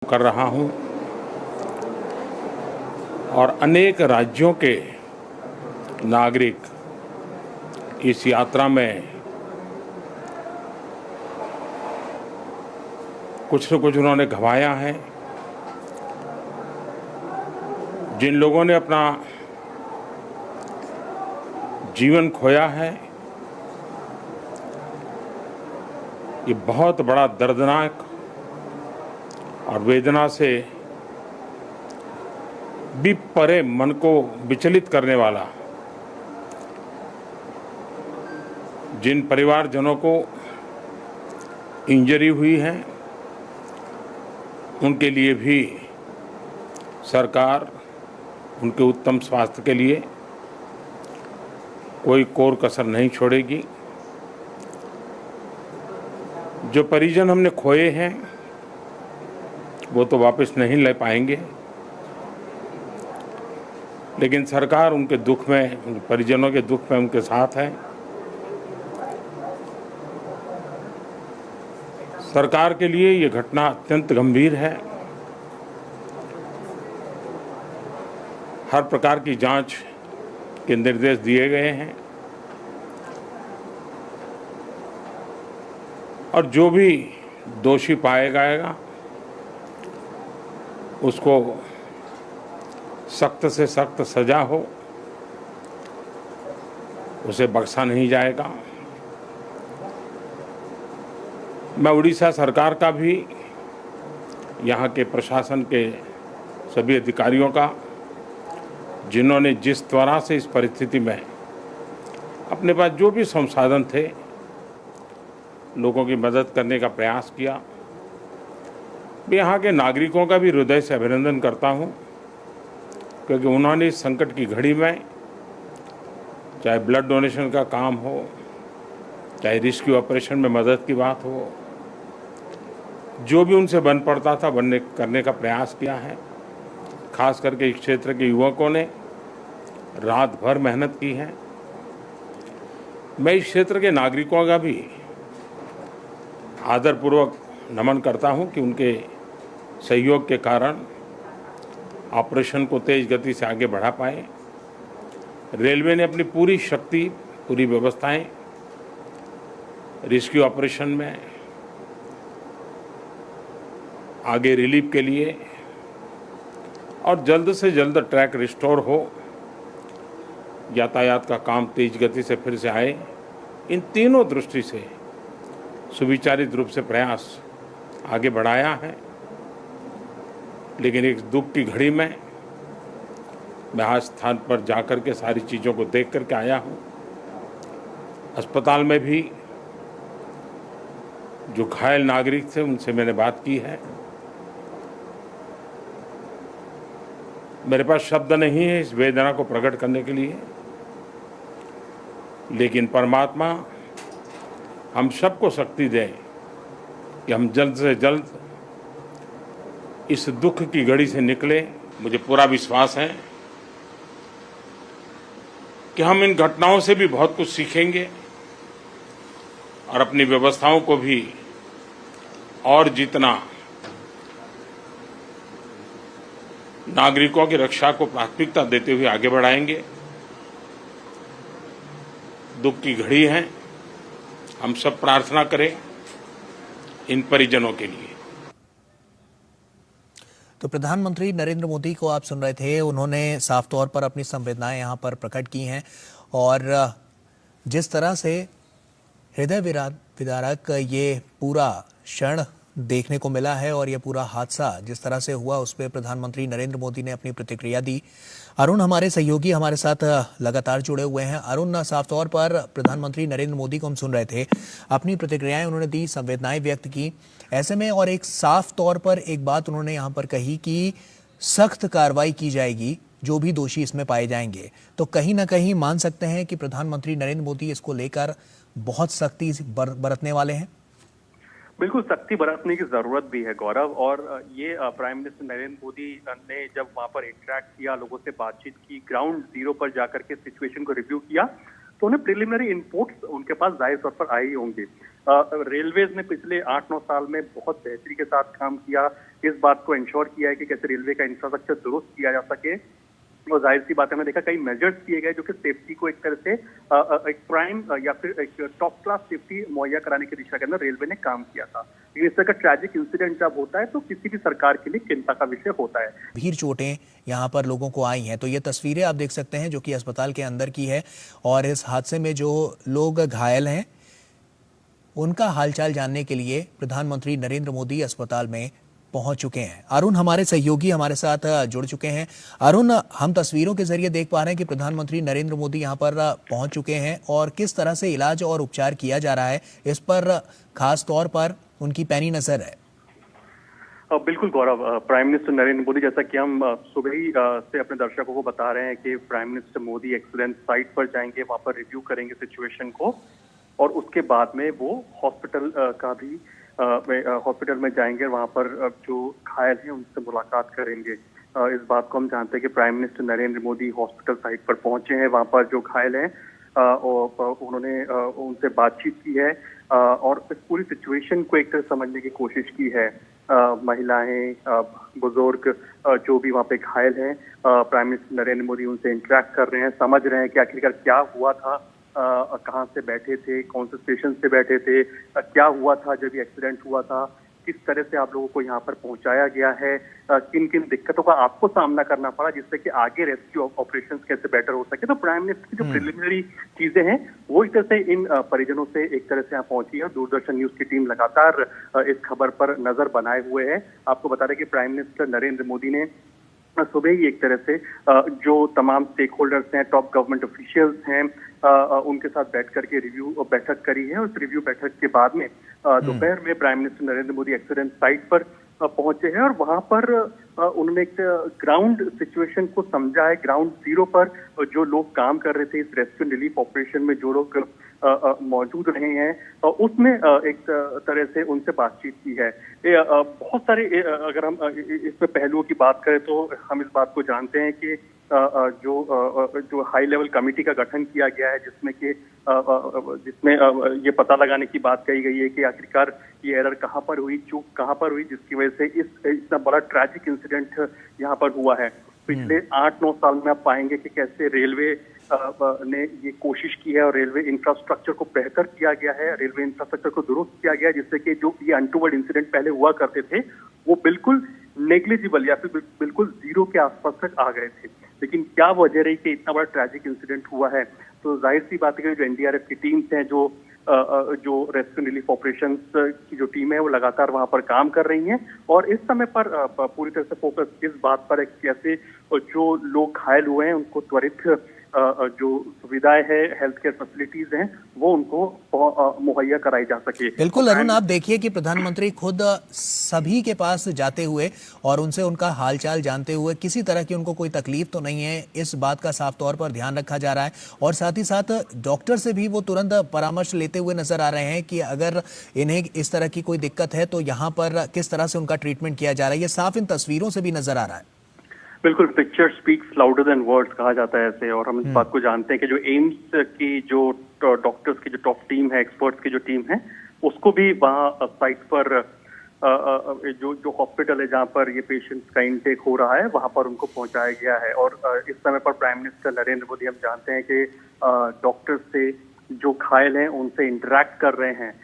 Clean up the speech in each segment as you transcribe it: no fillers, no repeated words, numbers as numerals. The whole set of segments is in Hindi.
कर रहा हूं और अनेक राज्यों के नागरिक इस यात्रा में कुछ न कुछ उन्होंने गंवाया है। जिन लोगों ने अपना जीवन खोया है, ये बहुत बड़ा दर्दनाक और वेदना से भी परे मन को विचलित करने वाला, जिन परिवारजनों को इंजरी हुई है उनके लिए भी सरकार उनके उत्तम स्वास्थ्य के लिए कोई कोर कसर नहीं छोड़ेगी। जो परिजन हमने खोए हैं वो तो वापस नहीं ले पाएंगे, लेकिन सरकार उनके दुख में, उनके परिजनों के दुख में उनके साथ है। सरकार के लिए ये घटना अत्यंत गंभीर है। हर प्रकार की जांच के निर्देश दिए गए हैं और जो भी दोषी पाया जाएगा उसको सख्त से सख्त सजा हो, उसे बख्शा नहीं जाएगा। मैं उड़ीसा सरकार का भी, यहाँ के प्रशासन के सभी अधिकारियों का, जिन्होंने जिस तरह से इस परिस्थिति में अपने पास जो भी संसाधन थे लोगों की मदद करने का प्रयास किया, मैं यहाँ के नागरिकों का भी हृदय से अभिनंदन करता हूँ, क्योंकि उन्होंने इस संकट की घड़ी में, चाहे ब्लड डोनेशन का काम हो, चाहे रेस्क्यू ऑपरेशन में मदद की बात हो, जो भी उनसे बन पड़ता था करने का प्रयास किया है। खास करके इस क्षेत्र के युवकों ने रात भर मेहनत की है। मैं इस क्षेत्र के नागरिकों का भी आदरपूर्वक नमन करता हूं कि उनके सहयोग के कारण ऑपरेशन को तेज गति से आगे बढ़ा पाए। रेलवे ने अपनी पूरी शक्ति, पूरी व्यवस्थाएं रेस्क्यू ऑपरेशन में आगे रिलीफ के लिए, और जल्द से जल्द ट्रैक रिस्टोर हो, यातायात का काम तेज गति से फिर से आए, इन तीनों दृष्टि से सुविचारित रूप से प्रयास आगे बढ़ाया है। लेकिन एक दुख की घड़ी में मैं आज स्थान पर जाकर के सारी चीज़ों को देख करके आया हूँ। अस्पताल में भी जो घायल नागरिक थे उनसे मैंने बात की है। मेरे पास शब्द नहीं है इस वेदना को प्रकट करने के लिए, लेकिन परमात्मा हम सबको शक्ति दे कि हम जल्द से जल्द इस दुख की घड़ी से निकले। मुझे पूरा विश्वास है कि हम इन घटनाओं से भी बहुत कुछ सीखेंगे और अपनी व्यवस्थाओं को भी और जितना नागरिकों की रक्षा को प्राथमिकता देते हुए आगे बढ़ाएंगे। दुख की घड़ी है, हम सब प्रार्थना करें इन परिजनों के लिए। तो प्रधानमंत्री नरेंद्र मोदी को आप सुन रहे थे। उन्होंने साफ तौर पर अपनी संवेदनाएं यहां पर प्रकट की हैं और जिस तरह से हृदय विदारक ये पूरा क्षण देखने को मिला है और ये पूरा हादसा जिस तरह से हुआ, उस पर प्रधानमंत्री नरेंद्र मोदी ने अपनी प्रतिक्रिया दी। अरुण हमारे सहयोगी हमारे साथ लगातार जुड़े हुए हैं। अरुण, साफ तौर पर प्रधानमंत्री नरेंद्र मोदी को हम सुन रहे थे, अपनी प्रतिक्रियाएं उन्होंने दी, संवेदनाएं व्यक्त की। ऐसे में और एक साफ तौर पर एक बात उन्होंने यहाँ पर कही कि सख्त कार्रवाई की जाएगी जो भी दोषी इसमें पाए जाएंगे। तो कहीं ना कहीं मान सकते हैं कि प्रधानमंत्री नरेंद्र मोदी इसको लेकर बहुत सख्ती बरतने वाले हैं। बिल्कुल सख्ती बरतने की जरूरत भी है गौरव। और ये प्राइम मिनिस्टर नरेंद्र मोदी ने जब वहां पर इंटरेक्ट किया, लोगों से बातचीत की, ग्राउंड जीरो पर जाकर के सिचुएशन को रिव्यू किया, तो उन्हें प्रिलिमिनरी इनपुट्स उनके पास जाहिर तौर पर आई होंगी। रेलवेज ने पिछले 8-9 साल में बहुत बेहतरी के साथ काम किया, इस बात को इंश्योर किया है कि कैसे रेलवे का इंफ्रास्ट्रक्चर दुरुस्त किया जा सके। और जाहिर सी बात है, हमने देखा कई मेजर्स किए गए जो कि सेफ्टी को एक तरह से एक प्राइम या फिर एक टॉप क्लास सेफ्टी मुहैया कराने की दिशा के अंदर रेलवे ने काम किया था। लेकिन इस तरह का ट्रैजिक इंसिडेंट जब होता है तो किसी भी सरकार के लिए चिंता का विषय होता है। गंभीर चोटें यहाँ पर लोगों को आई हैं, तो ये तस्वीरें आप देख सकते हैं जो कि अस्पताल के अंदर की है। और इस हादसे में जो लोग घायल हैं उनका हालचाल जानने के लिए प्रधानमंत्री नरेंद्र मोदी अस्पताल में पहुंच चुके हैं। अरुण हमारे सहयोगी हमारे साथ जुड़ चुके हैं। अरुण, हम तस्वीरों के जरिए देख पा रहे हैं कि प्रधानमंत्री नरेंद्र मोदी यहां पर पहुंच चुके हैं और किस तरह से इलाज और उपचार किया जा रहा है, इस पर खास तौर पर उनकी पैनी नजर है। बिल्कुल गौरव, प्राइम मिनिस्टर नरेंद्र मोदी, जैसा कि हम सुबह ही से अपने दर्शकों को बता रहे हैं कि prime minister Modi accident site पर जाएंगे, वहां पर रिव्यू करेंगे सिचुएशन को और उसके बाद में वो हॉस्पिटल का भी हॉस्पिटल में जाएंगे, वहां पर जो घायल हैं उनसे मुलाकात करेंगे। इस बात को हम जानते हैं कि prime minister Narendra Modi hospital site पर पहुंचे हैं, वहां पर जो घायल हैं और उन्होंने उनसे बातचीत की है और इस पूरी सिचुएशन को एक तरह समझने की कोशिश की है। महिलाएं, बुजुर्ग जो भी वहाँ पे घायल हैं, प्राइम मिनिस्टर नरेंद्र मोदी उनसे इंटरेक्ट कर रहे हैं, समझ रहे हैं कि आखिरकार क्या हुआ था, कहाँ से बैठे थे, कौन से स्टेशन से बैठे थे, क्या हुआ था जब ये एक्सीडेंट हुआ था, किस तरह से आप लोगों को यहाँ पर पहुंचाया गया है, किन किन दिक्कतों का आपको सामना करना पड़ा जिससे कि आगे रेस्क्यू ऑपरेशंस कैसे बेटर हो सके। तो प्राइम मिनिस्टर की जो प्रिलिमिनरी चीजें हैं वो इस तरह से इन परिजनों से एक तरह से यहाँ पहुंची है। दूरदर्शन न्यूज की टीम लगातार इस खबर पर नजर बनाए हुए है। आपको बता दें कि प्राइम मिनिस्टर नरेंद्र मोदी ने सुबह ही एक तरह से जो तमाम स्टेक होल्डर्स हैं, टॉप गवर्नमेंट ऑफिशियल्स हैं, उनके साथ बैठ करके रिव्यू बैठक करी है। उस रिव्यू बैठक के बाद में दोपहर में prime minister Narendra Modi accident site पर पहुंचे हैं और वहां पर उन्होंने एक ग्राउंड सिचुएशन को समझा है। ग्राउंड जीरो पर जो लोग काम कर रहे थे इस रेस्क्यू रिलीफ ऑपरेशन में, जो लोग मौजूद रहे हैं, उसमें एक तरह से उनसे बातचीत की है। बहुत सारे अगर हम इसमें पहलुओं की बात करें तो हम इस बात को जानते हैं कि जो हाई लेवल कमेटी का गठन किया गया है जिसमें ये पता लगाने की बात कही गई है कि आखिरकार ये एरर कहाँ पर हुई, चूक कहाँ पर हुई, जिसकी वजह से इतना बड़ा ट्रैजिक इंसिडेंट यहाँ पर हुआ है। पिछले 8-9 साल में आप पाएंगे कि कैसे रेलवे ने ये कोशिश की है और रेलवे इंफ्रास्ट्रक्चर को बेहतर किया गया है, रेलवे इंफ्रास्ट्रक्चर को दुरुस्त किया गया, जिससे कि जो ये अनटूवर्ड इंसिडेंट पहले हुआ करते थे वो बिल्कुल नेग्लिजिबल या फिर बिल्कुल जीरो के आसपास तक आ गए थे। लेकिन क्या वजह रही कि इतना बड़ा ट्रैजिक इंसिडेंट हुआ है? तो जाहिर सी बात है कि जो एनडीआरएफ की टीम्स हैं, जो रेस्क्यू रिलीफ ऑपरेशंस की जो टीम है वो लगातार वहां पर काम कर रही हैं और इस समय पर पूरी तरह से फोकस इस बात पर है कि कैसे जो लोग घायल हुए हैं उनको त्वरित जो सुविधाएं हैं, हेल्थ केयर फैसिलिटीज हैं, वो उनको मुहैया कराई जा सके। बिल्कुल अरुण, आप देखिए कि प्रधानमंत्री खुद सभी के पास जाते हुए और उनसे उनका हालचाल जानते हुए किसी तरह की उनको कोई तकलीफ तो नहीं है, इस बात का साफ तौर पर ध्यान रखा जा रहा है और साथ ही साथ डॉक्टर से भी वो तुरंत परामर्श लेते हुए नजर आ रहे हैं कि अगर इन्हें इस तरह की कोई दिक्कत है तो यहाँ पर किस तरह से उनका ट्रीटमेंट किया जा रहा है। ये साफ इन तस्वीरों से भी नजर आ रहा है। बिल्कुल, picture speaks louder than words कहा जाता है ऐसे, और हम इस बात को जानते हैं कि जो एम्स की जो डॉक्टर्स की जो टॉप टीम है, एक्सपर्ट्स की जो टीम है, उसको भी वहाँ साइट पर जो हॉस्पिटल है जहाँ पर ये पेशेंट्स का इनटेक हो रहा है वहाँ पर उनको पहुँचाया गया है। और इस समय पर प्राइम मिनिस्टर नरेंद्र मोदी, हम जानते हैं कि डॉक्टर्स से जो घायल हैं उनसे इंटरेक्ट कर रहे हैं।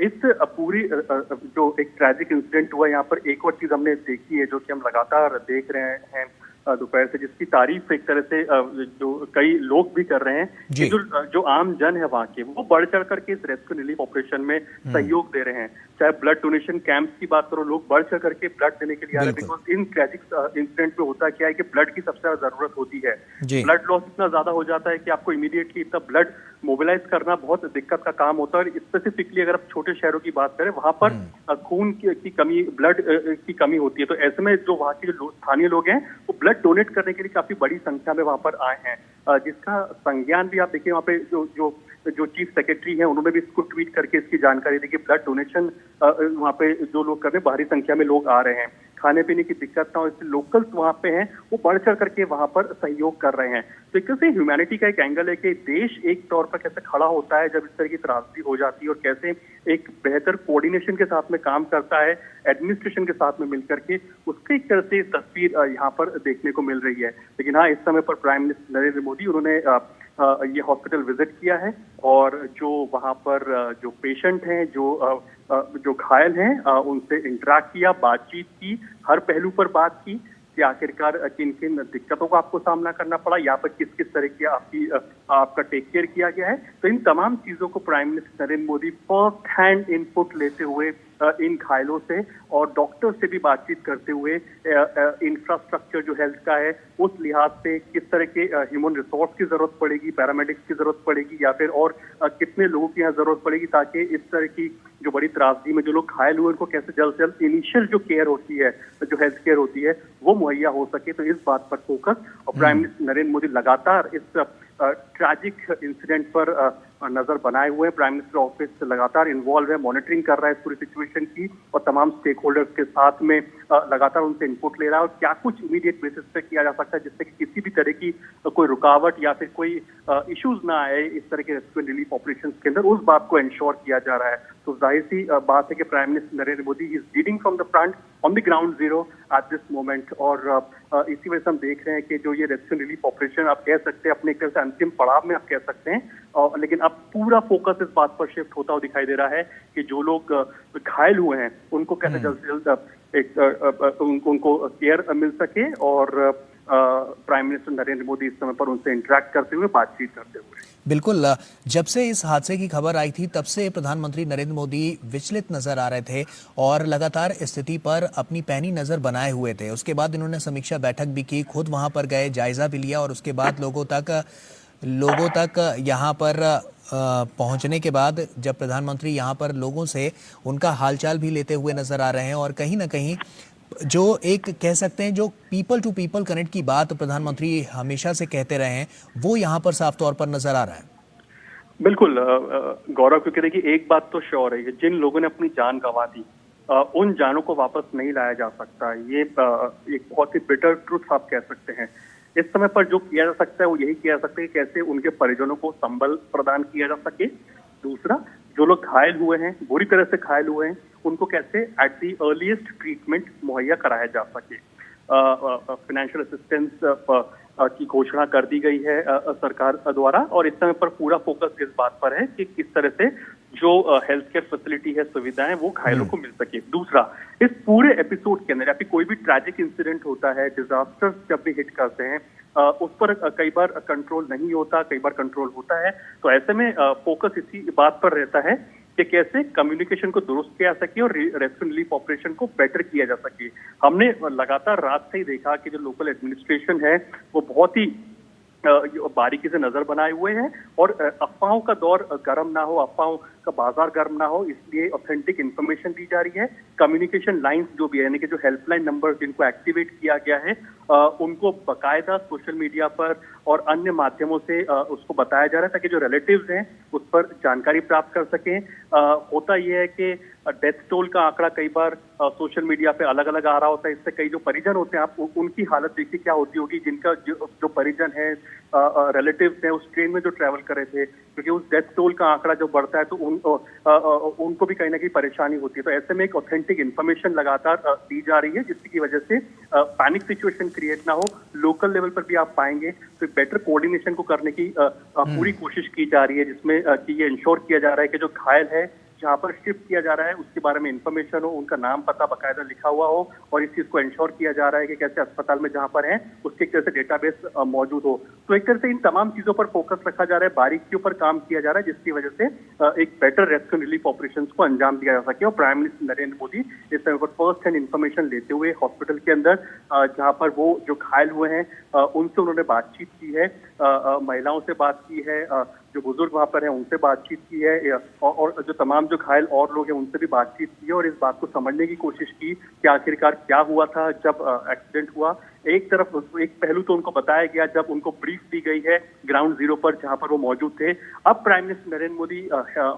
इस पूरी जो एक ट्रैजिक इंसिडेंट हुआ, यहाँ पर एक और चीज हमने देखी है जो कि हम लगातार देख रहे हैं दोपहर से, जिसकी तारीफ एक तरह से जो कई लोग भी कर रहे हैं कि जो आम जन है वहाँ के, वो बढ़ चढ़ करके इस रेस्क्यू रिलीफ ऑपरेशन में सहयोग दे रहे हैं। चाहे ब्लड डोनेशन कैंप्स की बात करो, लोग बढ़ चढ़ करके ब्लड देने के लिए आ रहे हैं। बिकॉज इन ट्रैजिक इंसिडेंट में होता क्या है कि ब्लड की सबसे ज्यादा जरूरत होती है। ब्लड लॉस इतना ज्यादा हो जाता है कि आपको इमीडिएटली इतना ब्लड मोबिलाइज करना बहुत दिक्कत का काम होता है। और स्पेसिफिकली अगर आप छोटे शहरों की बात करें, वहां पर खून की कमी, ब्लड की कमी होती है। तो ऐसे में जो वहाँ के जो स्थानीय लोग हैं वो ब्लड डोनेट करने के लिए काफी बड़ी संख्या में वहां पर आए हैं, जिसका संज्ञान भी आप देखिए वहाँ पे जो चीफ सेक्रेटरी हैं उन्होंने भी इसको ट्वीट करके इसकी जानकारी दी कि ब्लड डोनेशन वहाँ पे जो लोग कर रहे हैं, भारी संख्या में लोग आ रहे हैं। खाने पीने की दिक्कत ना हो, इसलिए लोकल्स वहाँ पे हैं वो बढ़ चढ़ करके वहाँ पर सहयोग कर रहे हैं। तो एक तरह से ह्यूमैनिटी का एक एंगल है कि देश एक तौर पर कैसे खड़ा होता है जब इस तरह की त्रासदी हो जाती है, और कैसे एक बेहतर कोऑर्डिनेशन के साथ में काम करता है एडमिनिस्ट्रेशन के साथ में मिलकर के, उसकी एक तरह से तस्वीर यहाँ पर देखने को मिल रही है। लेकिन हाँ, इस समय पर प्राइम मिनिस्टर नरेंद्र मोदी उन्होंने ये हॉस्पिटल विजिट किया है, और जो वहाँ पर जो पेशेंट हैं, जो घायल हैं, उनसे इंटरेक्ट किया, बातचीत की, हर पहलू पर बात की कि आखिरकार किन किन दिक्कतों का आपको सामना करना पड़ा, या पर किस किस तरह की आपका टेक केयर किया गया है। तो इन तमाम चीजों को prime minister Narendra Modi first hand input लेते हुए इन घायलों से और डॉक्टर से भी बातचीत करते हुए इंफ्रास्ट्रक्चर जो हेल्थ का है उस लिहाज से किस तरह के ह्यूमन रिसोर्स की जरूरत पड़ेगी, पैरामेडिक्स की जरूरत पड़ेगी, या फिर और कितने लोगों की यहाँ जरूरत पड़ेगी, ताकि इस तरह की जो बड़ी त्रासदी में जो लोग घायल हुए उनको कैसे जल्द से जल्द इनिशियल जो केयर होती है, जो हेल्थ केयर होती है, वो मुहैया हो सके। तो इस बात पर फोकस, और प्राइम मिनिस्टर नरेंद्र मोदी लगातार इस ट्रैजिक इंसिडेंट पर नजर बनाए हुए हैं। प्राइम मिनिस्टर ऑफिस लगातार इन्वॉल्व है, मॉनिटरिंग कर रहा है इस पूरी सिचुएशन की, और तमाम स्टेक होल्डर्स के साथ में लगातार उनसे इनपुट ले रहा है, और क्या कुछ इमीडिएट बेसिस पे किया जा सकता है जिससे कि किसी भी तरह की कोई रुकावट या फिर कोई इश्यूज ना आए इस तरह के रेस्क्यू एंड रिलीफ ऑपरेशन के अंदर, उस बात को इंश्योर किया जा रहा है। तो जाहिर सी बात है कि prime minister Narendra Modi is leading from the front on the ground zero at this moment, और इसी वजह से हम देख रहे हैं कि जो ये रेस्क्यू एंड रिलीफ ऑपरेशन आप कह सकते हैं अपने एक तरह से अंतिम पड़ाव में आप कह सकते हैं, लेकिन अब पूरा फोकस इस बात पर शिफ्ट होता हुआ दिखाई दे रहा है कि जो लोग घायल हुए हैं उनको कैसे जल्द से जल्द उनको केयर मिल सके, और प्राइम मिनिस्टर नरेंद्र मोदी इस समय पर उनसे इंटरेक्ट करते हुए, बातचीत करते हुए। बिल्कुल, जब से इस हादसे की खबर आई थी तब से प्रधानमंत्री नरेंद्र मोदी विचलित नजर आ रहे थे और लगातार स्थिति पर अपनी पैनी नजर बनाए हुए थे। उसके बाद इन्होंने समीक्षा बैठक भी की, खुद वहां पर गए, जायजा भी लिया, और उसके बाद लोगों तक यहाँ पर पहुंचने के बाद जब प्रधानमंत्री यहाँ पर लोगों से उनका हालचाल भी लेते हुए नजर आ रहे हैं, और कहीं ना कहीं जो एक कह सकते हैं जो पीपल टू पीपल कनेक्ट की बात प्रधानमंत्री हमेशा से कहते रहे हैं, वो यहाँ पर साफ तौर पर नजर आ रहा है। बिल्कुल गौरव, क्योंकि देखिए एक बात तो श्योर है कि जिन लोगों ने अपनी जान गंवा दी उन जानों को वापस नहीं लाया जा सकता। ये एक बहुत ही बिटर ट्रुथ आप कह सकते हैं। इस समय पर जो किया जा सकता है वो यही किया जा सकता है कि कैसे उनके परिजनों को संबल प्रदान किया जा सके। दूसरा, जो लोग घायल हुए हैं, बुरी तरह से घायल हुए हैं, उनको कैसे एट दी अर्लीस्ट ट्रीटमेंट मुहैया कराया जा सके। फाइनेंशियल असिस्टेंस की घोषणा कर दी गई है सरकार द्वारा, और इस समय पर पूरा फोकस इस बात पर है कि किस तरह से जो हेल्थ केयर फैसिलिटी है, सुविधाएं, वो घायलों को मिल सके। दूसरा, इस पूरे एपिसोड के अंदर या फिर कोई भी ट्रैजिक इंसिडेंट होता है, डिजास्टर्स जब भी हिट करते हैं, उस पर कई बार कंट्रोल नहीं होता, कई बार कंट्रोल होता है। तो ऐसे में फोकस इसी बात पर रहता है कि कैसे कम्युनिकेशन को दुरुस्त किया जा सके और रेस्क्यू रिलीफ ऑपरेशन को बेटर किया जा सके। हमने लगातार रात से ही देखा कि जो लोकल एडमिनिस्ट्रेशन है वो बहुत ही बारीकी से नजर बनाए हुए हैं, और अफवाहों का दौर गर्म ना हो, अफवाहों का बाजार गर्म ना हो, इसलिए ऑथेंटिक इन्फॉर्मेशन दी जा रही है। कम्युनिकेशन लाइंस जो भी है, यानी कि जो हेल्पलाइन नंबर जिनको एक्टिवेट किया गया है, उनको बकायदा सोशल मीडिया पर और अन्य माध्यमों से उसको बताया जा रहा है ताकि जो रिलेटिव्स हैं उस पर जानकारी प्राप्त कर सकें। होता यह है कि डेथ टोल का आंकड़ा कई बार सोशल मीडिया पे अलग अलग आ रहा होता है, इससे कई जो परिजन होते हैं, आप उनकी हालत देखिए क्या होती होगी, जिनका जो परिजन है, रिलेटिव्स हैं उस ट्रेन में जो ट्रैवल कर रहे थे, क्योंकि उस डेथ टोल का आंकड़ा जो बढ़ता है तो उनको भी कहीं ना कहीं परेशानी होती है। तो ऐसे में एक ऑथेंटिक इन्फॉर्मेशन लगातार दी जा रही है, जिसकी वजह से पैनिक सिचुएशन क्रिएट ना हो। लोकल लेवल पर भी आप पाएंगे तो बेटर कोऑर्डिनेशन को करने की पूरी कोशिश की जा रही है, जिसमें कि ये इंश्योर किया जा रहा है कि जो घायल है, जहाँ पर शिफ्ट किया जा रहा है, उसके बारे में इंफॉर्मेशन हो, उनका नाम पता बाकायदा लिखा हुआ हो, और इस चीज को इंश्योर किया जा रहा है कि कैसे अस्पताल में जहाँ पर है उसके एक तरह से डेटाबेस मौजूद हो। तो एक तरह से इन तमाम चीजों पर फोकस रखा जा रहा है, बारीकियों पर काम किया जा रहा है, जिसकी वजह से एक बेटर रेस्क्यू रिलीफ ऑपरेशंस को अंजाम दिया जा सके। और प्राइम मिनिस्टर नरेंद्र मोदी इस समय पर फर्स्ट हैंड इन्फॉर्मेशन लेते हुए हॉस्पिटल के अंदर जहाँ पर वो जो घायल हुए हैं उनसे उन्होंने बातचीत की है, महिलाओं से बात की है, जो बुजुर्ग वहां पर हैं उनसे बातचीत की है, और जो तमाम जो घायल और लोग हैं उनसे भी बातचीत की है, और इस बात को समझने की कोशिश की कि आखिरकार क्या हुआ था जब एक्सीडेंट हुआ। एक तरफ एक पहलू तो उनको बताया गया जब उनको ब्रीफ दी गई है ग्राउंड जीरो पर जहां पर वो मौजूद थे। अब prime minister Narendra Modi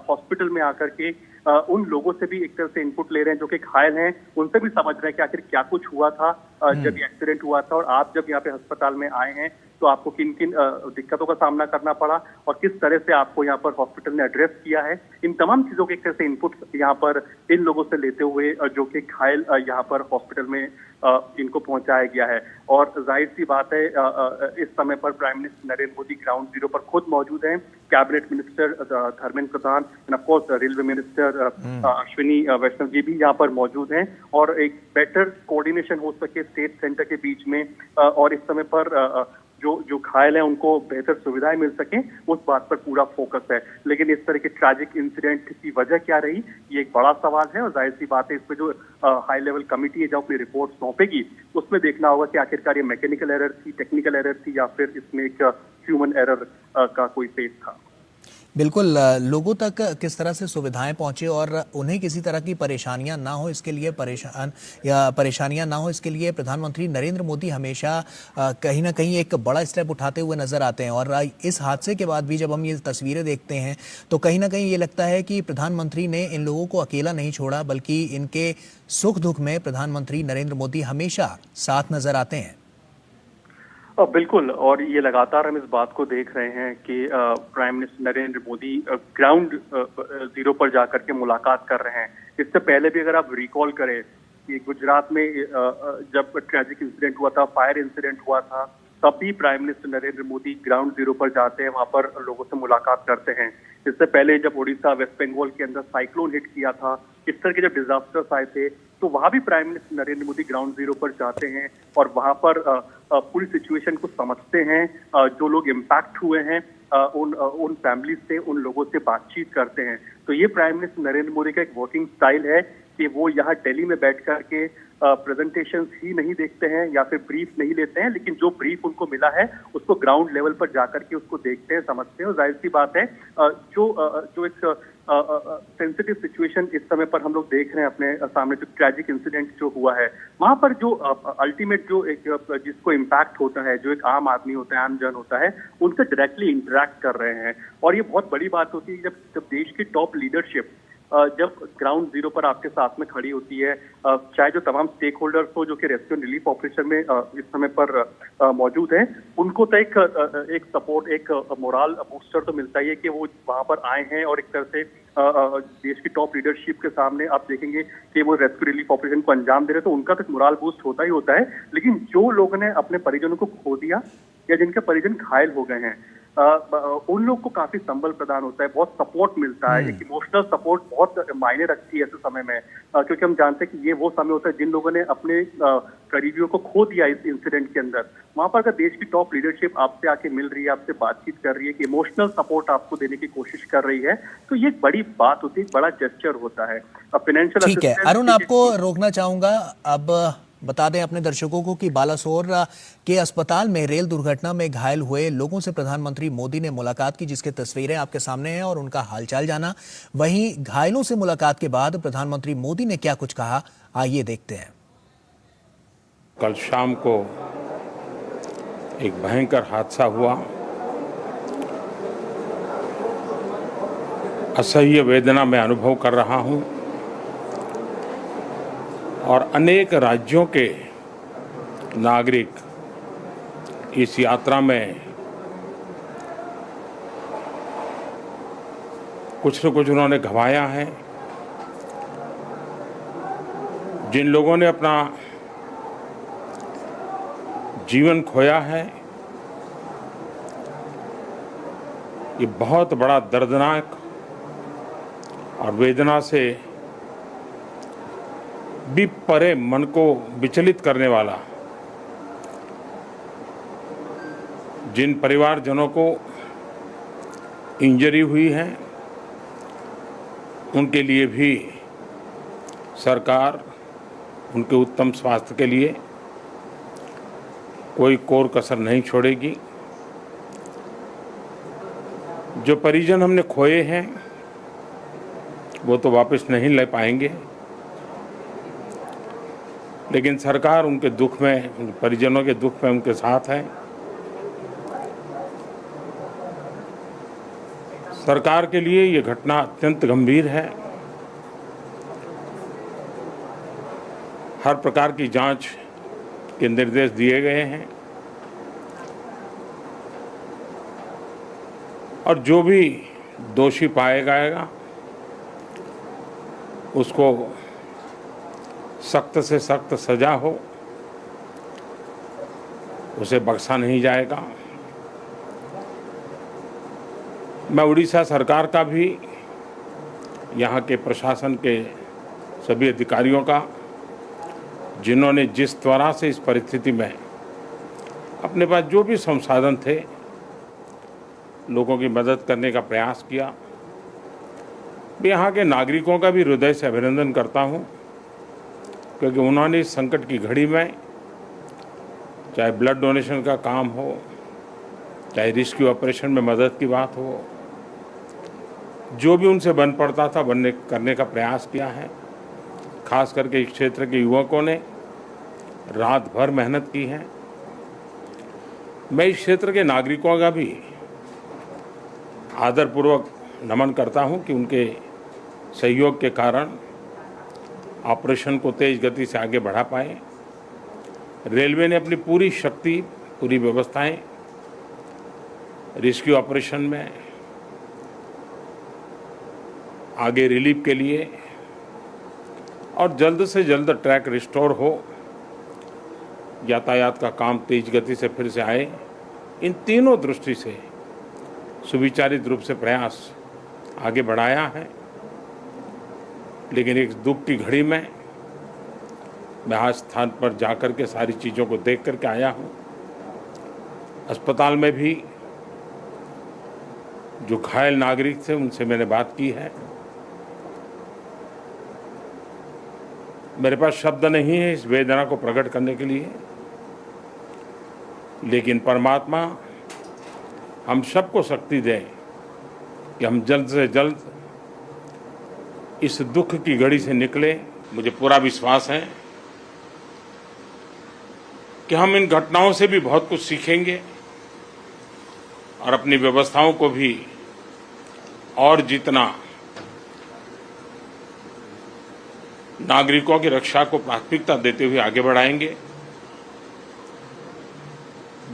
hospital में आकर के उन लोगों से भी एक तरह से इनपुट ले रहे हैं जो कि घायल हैं, उनसे भी समझ रहे हैं कि आखिर क्या कुछ हुआ था जब ये एक्सीडेंट हुआ था, और आप जब यहाँ पे अस्पताल में आए हैं तो आपको किन किन दिक्कतों का सामना करना पड़ा और किस तरह से आपको यहाँ पर हॉस्पिटल ने एड्रेस किया है। इन तमाम चीजों के एक तरह से इनपुट यहाँ पर इन लोगों से लेते हुए जो कि घायल यहाँ पर हॉस्पिटल में इनको पहुंचाया गया है। और जाहिर सी बात है इस समय पर prime minister Narendra Modi ground zero पर खुद मौजूद हैं। Cabinet minister Dharmendra Pradhan and of course railway minister Ashwini Vaishnaw ji भी यहाँ पर मौजूद हैं, और एक बेटर कोऑर्डिनेशन हो सके स्टेट सेंटर के बीच में, और इस समय पर जो घायल हैं उनको बेहतर सुविधाएं मिल सकें, उस बात पर पूरा फोकस है। लेकिन इस तरह के ट्रैजिक इंसिडेंट की वजह क्या रही, ये एक बड़ा सवाल है, और जाहिर सी बात है इस पे जो हाई लेवल कमिटी है जो अपनी रिपोर्ट सौंपेगी उसमें देखना होगा कि आखिरकार ये मैकेनिकल एरर थी, टेक्निकल एरर थी, या फिर इसमें एक ह्यूमन एरर का कोई फेस था। बिल्कुल, लोगों तक किस तरह से सुविधाएं पहुंचे और उन्हें किसी तरह की परेशानियां ना हो इसके लिए परेशानियां ना हो इसके लिए प्रधानमंत्री नरेंद्र मोदी हमेशा कहीं ना कहीं एक बड़ा स्टेप उठाते हुए नजर आते हैं। और इस हादसे के बाद भी जब हम ये तस्वीरें देखते हैं तो कहीं ना कहीं ये लगता है कि प्रधानमंत्री ने इन लोगों को अकेला नहीं छोड़ा, बल्कि इनके सुख दुख में प्रधानमंत्री नरेंद्र मोदी हमेशा साथ नजर आते हैं। बिल्कुल, और ये लगातार हम इस बात को देख रहे हैं कि prime minister Narendra Modi ground zero पर जाकर के मुलाकात कर रहे हैं। इससे पहले भी अगर आप रिकॉल करें कि गुजरात में जब ट्रैजिक इंसिडेंट हुआ था, फायर इंसिडेंट हुआ था, तब भी prime minister Narendra Modi ground zero पर जाते हैं, वहां पर लोगों से मुलाकात करते हैं। इससे पहले जब उड़ीसा वेस्ट बंगाल के अंदर साइक्लोन हिट किया था, इस तरह के जब डिजास्टर्स आए थे, तो वहां भी prime minister Narendra Modi ground zero पर जाते हैं और वहां पर पूरी सिचुएशन को समझते हैं। जो लोग इम्पैक्ट हुए हैं उन फैमिली से, उन लोगों से बातचीत करते हैं। तो ये प्राइम मिनिस्टर नरेंद्र मोदी का एक वर्किंग स्टाइल है कि वो यहाँ दिल्ली में बैठ करके प्रेजेंटेशंस ही नहीं देखते हैं या फिर ब्रीफ नहीं लेते हैं, लेकिन जो ब्रीफ उनको मिला है उसको ग्राउंड लेवल पर जाकर के उसको देखते हैं, समझते हैं। और जाहिर सी बात है जो एक सेंसिटिव सिचुएशन इस समय पर हम लोग देख रहे हैं अपने सामने, जो ट्रैजिक इंसिडेंट जो हुआ है, वहां पर जो अल्टीमेट जो एक जिसको इम्पैक्ट होता है, जो एक आम आदमी होता है, आम जन होता है, उनसे डायरेक्टली इंटरेक्ट कर रहे हैं। और ये बहुत बड़ी बात होती है जब देश की टॉप लीडरशिप जब ग्राउंड जीरो पर आपके साथ में खड़ी होती है, चाहे जो तमाम स्टेक होल्डर्स हो जो कि रेस्क्यू एंड रिलीफ ऑपरेशन में इस समय पर मौजूद हैं, उनको तो एक सपोर्ट, एक मोरल बूस्टर तो मिलता ही है कि वो वहां पर आए हैं और एक तरह से देश की टॉप लीडरशिप के सामने आप देखेंगे कि वो रेस्क्यू रिलीफ ऑपरेशन को अंजाम दे रहे, तो उनका तो मोरल बूस्ट होता ही होता है। लेकिन जो लोगों ने अपने परिजनों को खो दिया या जिनके परिजन घायल हो गए हैं, उन लोग को काफी संबल प्रदान होता है, बहुत सपोर्ट मिलता है। एक इमोशनल सपोर्ट बहुत मायने रखती है ऐसे समय में, क्योंकि हम जानते हैं कि ये वो समय होता है जिन लोगों ने अपने करीबियों को खो दिया इस इंसिडेंट के अंदर। वहां पर अगर देश की टॉप लीडरशिप आपसे आके मिल रही है, आपसे बातचीत कर रही है, कि इमोशनल सपोर्ट आपको देने की कोशिश कर रही है, तो ये एक बड़ी बात होती है, बड़ा जेस्चर होता है। फाइनेंशियल ठीक है अरुण, आपको रोकना चाहूंगा। अब बता दें अपने दर्शकों को कि बालासोर के अस्पताल में रेल दुर्घटना में घायल हुए लोगों से प्रधानमंत्री मोदी ने मुलाकात की, जिसकी तस्वीरें आपके सामने हैं, और उनका हालचाल जाना। वहीं घायलों से मुलाकात के बाद प्रधानमंत्री मोदी ने क्या कुछ कहा, आइए देखते हैं। कल शाम को एक भयंकर हादसा हुआ। असह्य वेदना मैं अनुभव कर रहा हूं और अनेक राज्यों के नागरिक इस यात्रा में कुछ न कुछ उन्होंने गंवाया है। जिन लोगों ने अपना जीवन खोया है, ये बहुत बड़ा दर्दनाक और वेदना से भी परे मन को विचलित करने वाला। जिन परिवारजनों को इंजरी हुई है उनके लिए भी सरकार उनके उत्तम स्वास्थ्य के लिए कोई कोर कसर नहीं छोड़ेगी। जो परिजन हमने खोए हैं वो तो वापस नहीं ले पाएंगे, लेकिन सरकार उनके दुख में, उनके परिजनों के दुख में उनके साथ है। सरकार के लिए ये घटना अत्यंत गंभीर है हर प्रकार की जांच के निर्देश दिए गए हैं और जो भी दोषी पाया जाएगा उसको सख्त से सख्त सजा हो, उसे बख्शा नहीं जाएगा। मैं उड़ीसा सरकार का भी, यहाँ के प्रशासन के सभी अधिकारियों का, जिन्होंने जिस तरह से इस परिस्थिति में अपने पास जो भी संसाधन थे लोगों की मदद करने का प्रयास किया, मैं यहाँ के नागरिकों का भी हृदय से अभिनंदन करता हूँ, क्योंकि उन्होंने इस संकट की घड़ी में, चाहे ब्लड डोनेशन का काम हो, चाहे रेस्क्यू ऑपरेशन में मदद की बात हो, जो भी उनसे बन पड़ता था करने का प्रयास किया है। खास करके इस क्षेत्र के युवकों ने रात भर मेहनत की है। मैं इस क्षेत्र के नागरिकों का भी आदरपूर्वक नमन करता हूं कि उनके सहयोग के कारण ऑपरेशन को तेज गति से आगे बढ़ा पाए। रेलवे ने अपनी पूरी शक्ति, पूरी व्यवस्थाएं रेस्क्यू ऑपरेशन में आगे रिलीफ के लिए और जल्द से जल्द ट्रैक रिस्टोर हो, यातायात का काम तेज गति से फिर से आए, इन तीनों दृष्टि से सुविचारित रूप से प्रयास आगे बढ़ाया है। लेकिन एक दुख की घड़ी में मैं आज स्थान पर जाकर के सारी चीज़ों को देख करके आया हूँ। अस्पताल में भी जो घायल नागरिक थे उनसे मैंने बात की है। मेरे पास शब्द नहीं है इस वेदना को प्रकट करने के लिए, लेकिन परमात्मा हम सबको शक्ति दे कि हम जल्द से जल्द इस दुख की घड़ी से निकले। मुझे पूरा विश्वास है कि हम इन घटनाओं से भी बहुत कुछ सीखेंगे और अपनी व्यवस्थाओं को भी और जितना नागरिकों की रक्षा को प्राथमिकता देते हुए आगे बढ़ाएंगे।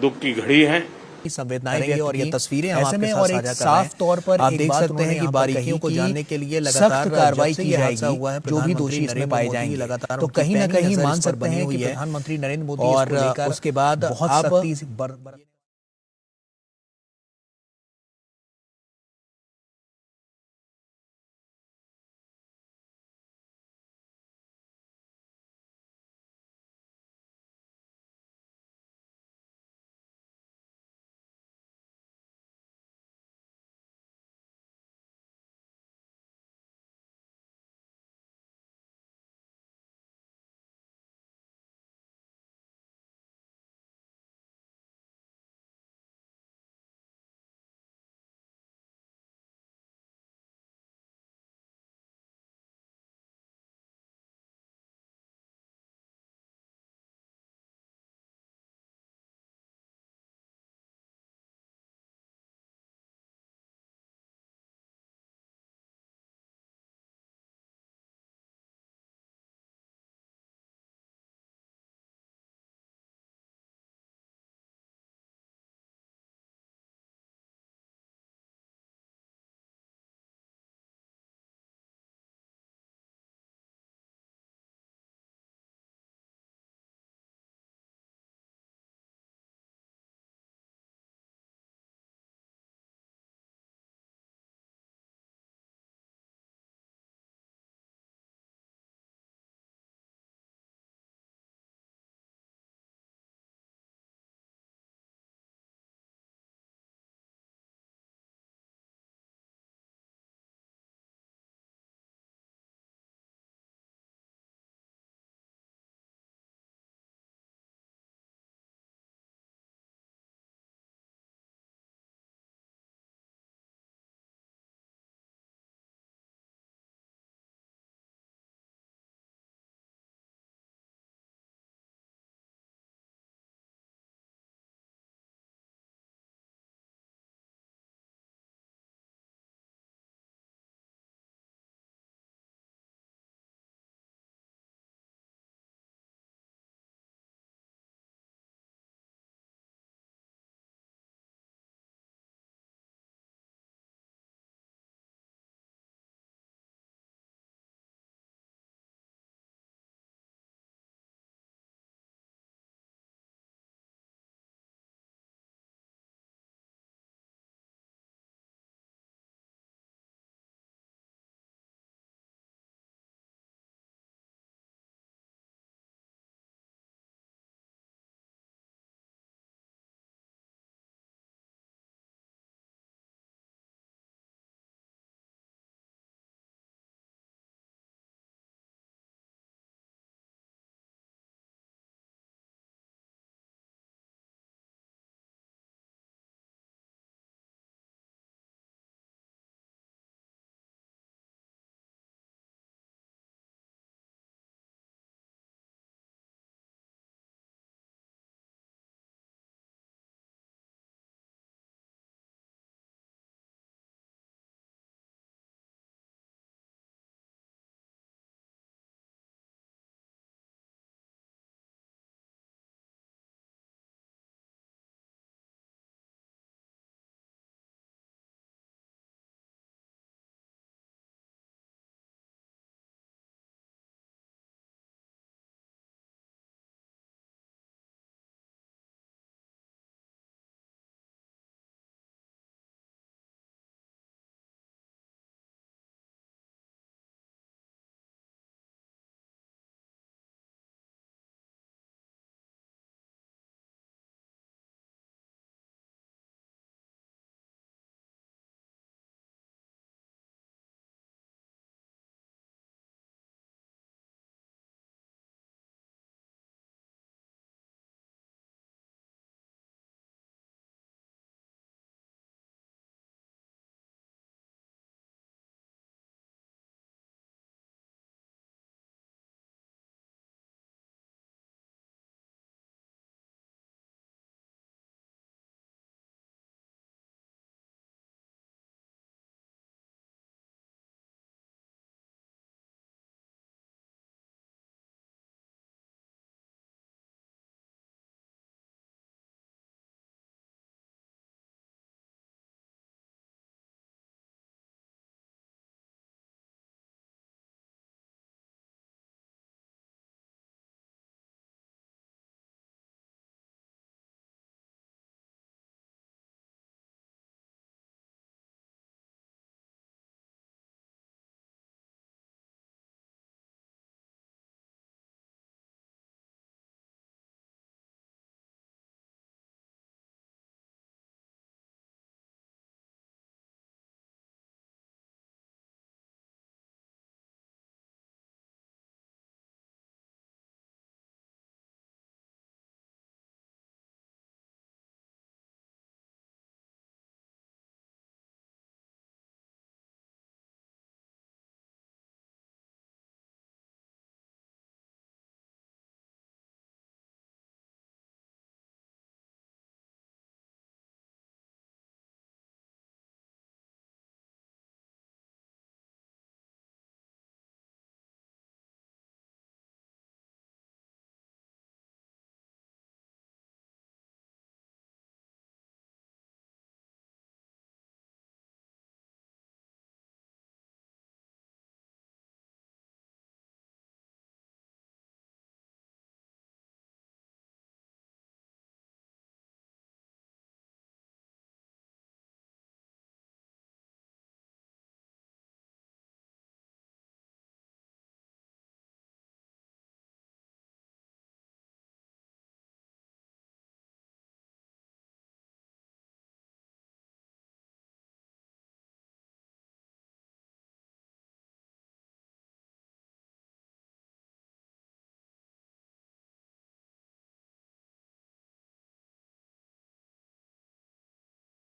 दुख की घड़ी है, संवेदनाएं और ये तस्वीरें हम आपके साथ साझा कर रहे हैं। साफ तौर पर आप देख सकते हैं कि बारीकियों को जानने के लिए लगातार कार्रवाई की जाएगी। जो भी दोषी इसमें पाए जाएंगे लगातार, तो कहीं ना कहीं मान सकते हैं कि प्रधानमंत्री नरेंद्र मोदी और उसके बाद बहुत सख्ती